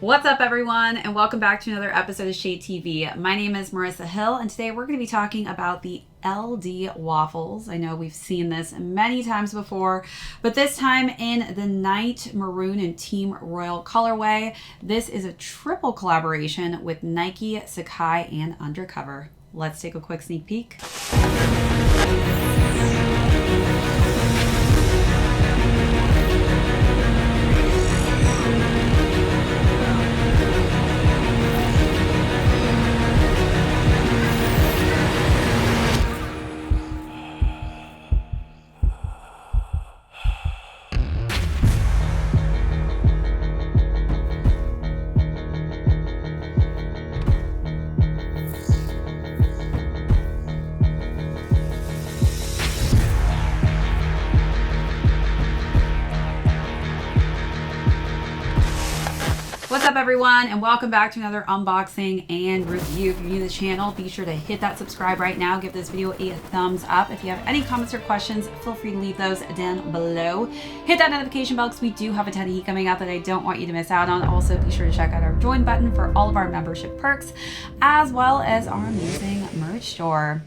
What's up, everyone, and welcome back to another episode of ShadeTV. My name is Marissa Hill, and today we're going to be talking about the LD Waffles. I know we've seen this many times before, but this time in the Night Maroon and Team Royal colorway. This is a triple collaboration with Nike, Sacai, and Undercover. Let's take a quick sneak peek. What's up, everyone, and welcome back to another unboxing and review. If you're new to the channel, be sure to hit that subscribe right now. Give this video a thumbs up. If you have any comments or questions, feel free to leave those down below. Hit that notification bell because we do have a ton of heat coming out that I don't want you to miss out on. Also, be sure to check out our join button for all of our membership perks, as well as our amazing merch store.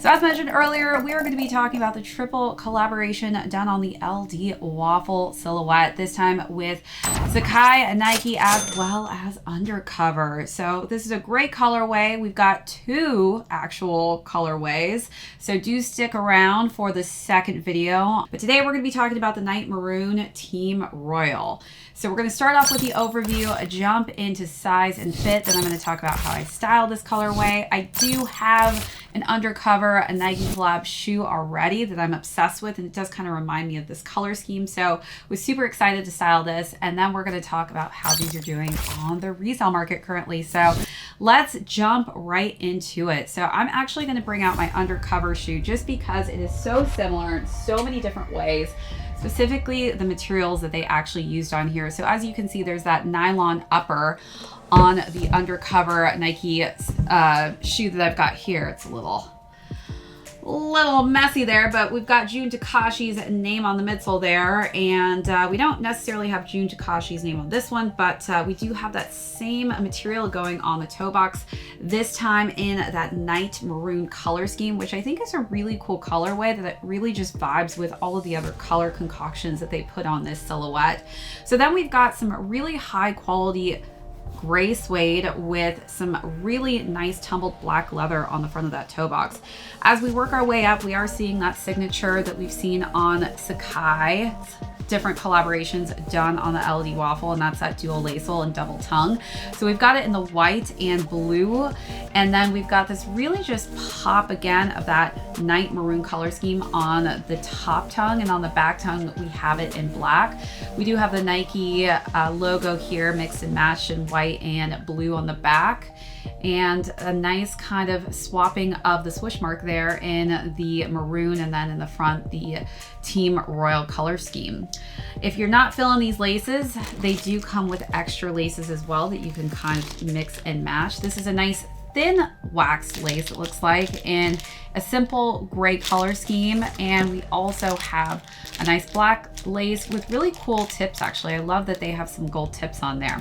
So as mentioned earlier, we are going to be talking about the triple collaboration done on the LD Waffle silhouette, this time with Sacai, Nike, as well as Undercover. So this is a great colorway. We've got two actual colorways, so do stick around for the second video. But today we're going to be talking about the Night Maroon Team Royal. So we're going to start off with the overview, jump into size and fit, then I'm going to talk about how I style this colorway. I do have an Undercover, a Nike collab shoe already that I'm obsessed with, and it does kind of remind me of this color scheme. So was super excited to style this, and then we're going to talk about how these are doing on the resale market currently. So let's jump right into it. So I'm actually going to bring out my Undercover shoe just because it is so similar in so many different ways, specifically the materials that they actually used on here. So as you can see, there's that nylon upper on the Undercover Nike shoe that I've got here. It's a little messy there, but we've got Jun Takashi's name on the midsole there, and we don't necessarily have Jun Takashi's name on this one, but we do have that same material going on the toe box, this time in that Night Maroon color scheme, which I think is a really cool colorway that really just vibes with all of the other color concoctions that they put on this silhouette. So then we've got some really high quality gray suede with some really nice tumbled black leather on the front of that toe box. As we work our way up, we are seeing that signature that we've seen on Sacai, different collaborations done on the LD Waffle, and that's that dual laceal and double tongue. So we've got it in the white and blue, and then we've got this really just pop again of that Night Maroon color scheme on the top tongue, and on the back tongue we have it in black. We do have the Nike logo here mixed and matched in white and blue on the back, and a nice kind of swapping of the swoosh mark there in the maroon, and then in the front the Team Royal color scheme. If you're not feeling these laces, they do come with extra laces as well that you can kind of mix and match. This is a nice thin waxed lace, it looks like, in a simple gray color scheme, and we also have a nice black lace with really cool tips. Actually, I love that they have some gold tips on there.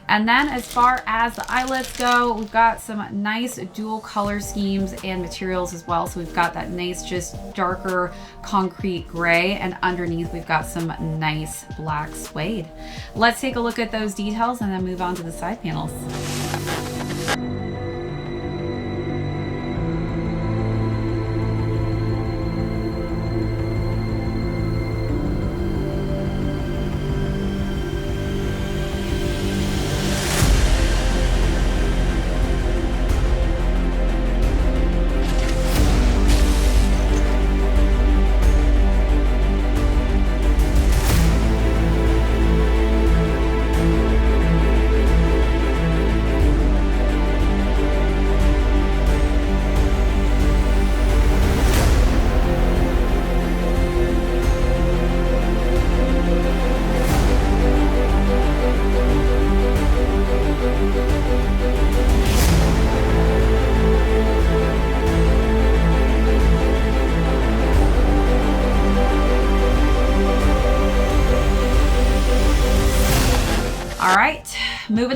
And then as far as the eyelets go, we've got some nice dual color schemes and materials as well. So we've got that nice, just darker concrete gray, and underneath we've got some nice black suede. Let's take a look at those details and then move on to the side panels.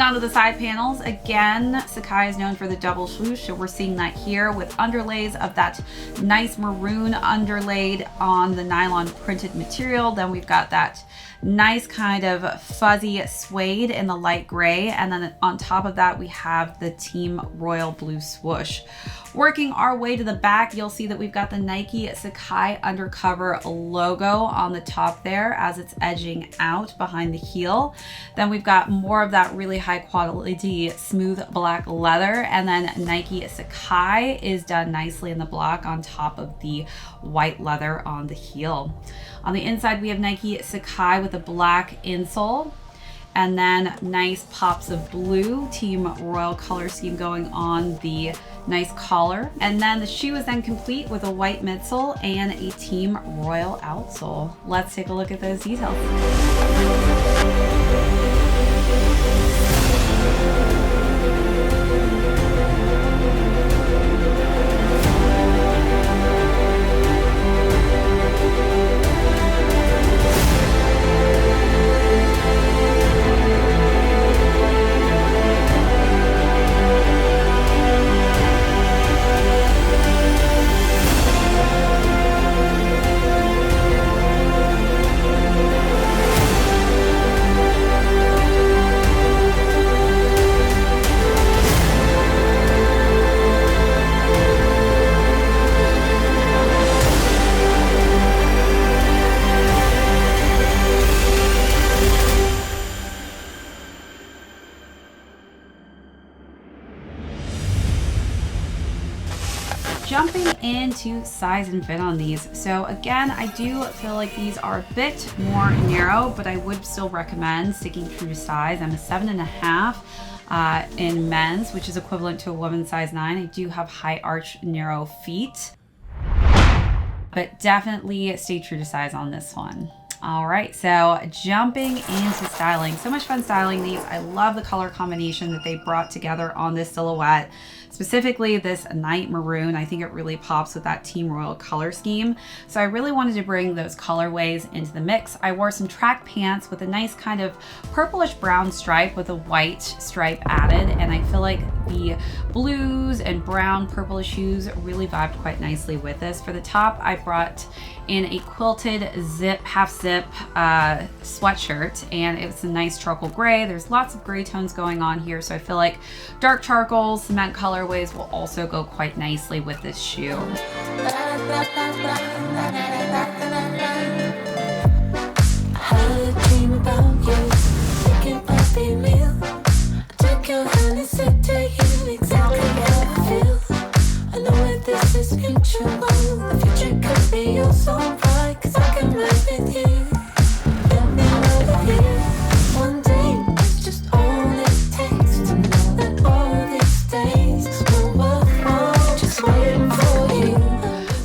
on to the side panels. Again, Sacai is known for the double swoosh, so we're seeing that here with underlays of that nice maroon underlaid on the nylon printed material. Then we've got that nice kind of fuzzy suede in the light gray, and then on top of that we have the team royal blue swoosh. Working our way to the back, you'll see that we've got the Nike Sacai Undercover logo on the top there as it's edging out behind the heel. Then we've got more of that really high quality smooth black leather, and then Nike Sacai is done nicely in the black on top of the white leather on the heel. On the inside we have Nike Sacai with a black insole, and then nice pops of blue team royal color scheme going on the nice collar. And then the shoe is then complete with a white midsole and a team royal outsole. Let's take a look at those details. Jumping into size and fit on these. So again, I do feel like these are a bit more narrow, but I would still recommend sticking true to size. I'm a 7.5 in men's, which is equivalent to a woman's size 9. I do have high arch, narrow feet, but definitely stay true to size on this one. All right, so jumping into styling. So much fun styling these. I love the color combination that they brought together on this silhouette. Specifically this night maroon, I think it really pops with that team royal color scheme. So I really wanted to bring those colorways into the mix. I wore some track pants with a nice kind of purplish brown stripe with a white stripe added, and I feel like the blues and brown purplish hues really vibed quite nicely with this. For the top, I brought in a quilted zip, half zip sweatshirt, and it's a nice charcoal gray. There's lots of gray tones going on here, so I feel like dark charcoal, cement colorways will also go quite nicely with this shoe.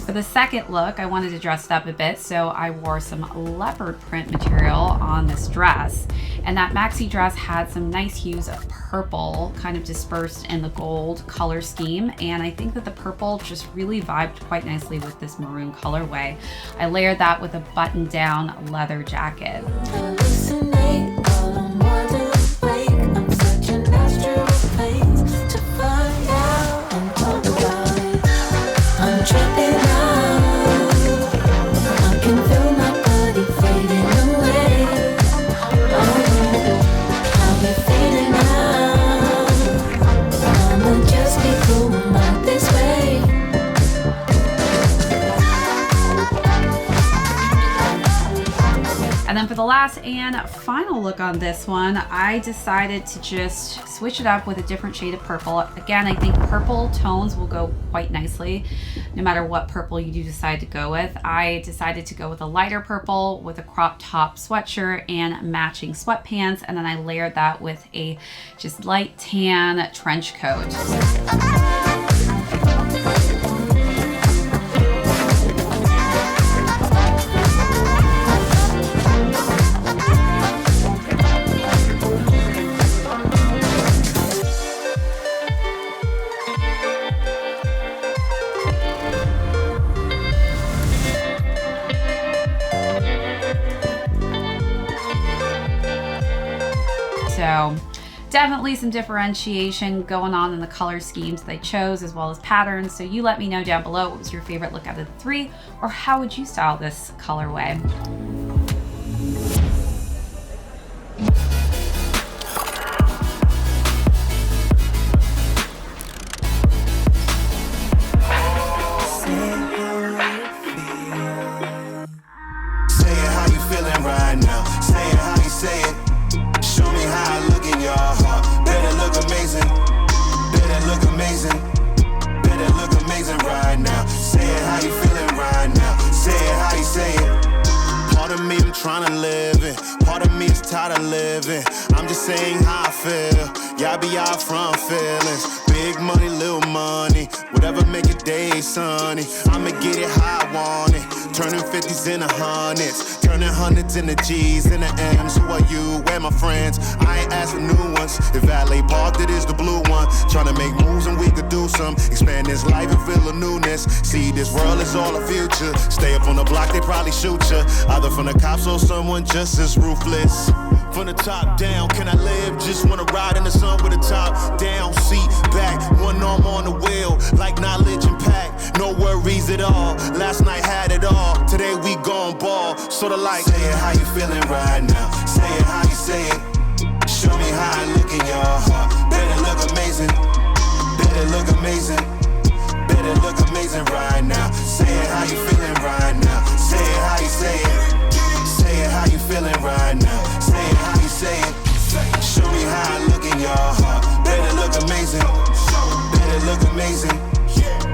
For the second look, I wanted to dress it up a bit, so I wore some leopard print material on this dress. And that maxi dress had some nice hues of purple kind of dispersed in the gold color scheme, and I think that the purple just really vibed quite nicely with this maroon colorway. I layered that with a button-down leather jacket. And then for the last and final look on this one, I decided to just switch it up with a different shade of purple. Again, I think purple tones will go quite nicely no matter what purple you do decide to go with. I decided to go with a lighter purple with a crop top sweatshirt and matching sweatpants, and then I layered that with a just light tan trench coat. So definitely some differentiation going on in the color schemes they chose as well as patterns. So you let me know down below what was your favorite look out of the three, or how would you style this colorway? Right now, say it how you say it. Show me how I look in your heart. Better look amazing. Better look amazing. Better look amazing right now. Say it how you feeling right now. Say it how you say it. Part of me I'm trying to live it. Part of me is tired of living. I'm just saying how I feel. Y'all be out from feelings. Big money, little money. Whatever make your day sunny. I'ma get it how I want it. Turning 50s into hundreds. Turning hundreds into G's and the M's. Who are you? Where my friends? I ain't asked for new ones. If valet parked, it is the blue one. Trying to make moves and we could do some. Expand this life and feel a newness. See, this world is all a future. Stay up on the block, they probably shoot you. Either from the cops or someone just as ruthless. From the top down, can I live? Just wanna ride in the sun with a top down, seat back, one arm on the wheel, like knowledge and pack, no worries at all. Last night had it all, today we gon' ball. Sorta like, say it how you feeling right now. Say it how you say it. Show me how I look in your heart. Better look amazing. Better look amazing. Better look amazing right now. Say it how you feeling right now. Say it how you say it. Say it how you feeling right now. Say it how you say it. Show me how I look in your heart. Better look amazing. Better look amazing.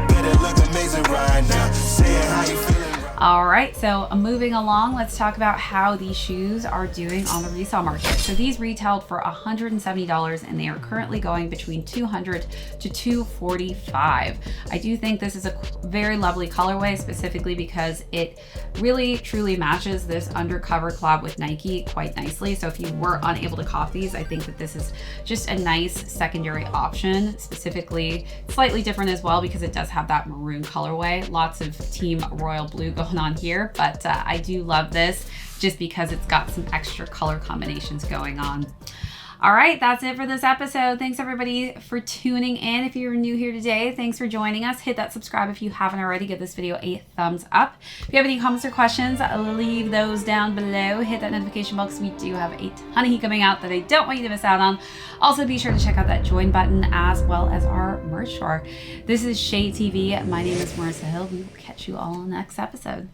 Better look amazing right now. Say it how you feeling. All right, so moving along, let's talk about how these shoes are doing on the resale market. So these retailed for $170 and they are currently going between $200 to $245. I do think this is a very lovely colorway, specifically because it really truly matches this undercover collab with Nike quite nicely. So if you were unable to cop these, I think that this is just a nice secondary option, specifically slightly different as well because it does have that maroon colorway. Lots of team royal blue going on here, but I do love this just because it's got some extra color combinations going on. All right, that's it for this episode. Thanks everybody for tuning in. If you're new here today, thanks for joining us. Hit that subscribe if you haven't already. Give this video a thumbs up. If you have any comments or questions, leave those down below. Hit that notification bell because we do have a ton of heat coming out that I don't want you to miss out on. Also, be sure to check out that join button as well as our merch store. This is ShadeTV. My name is Marissa Hill. We will catch you all in the next episode.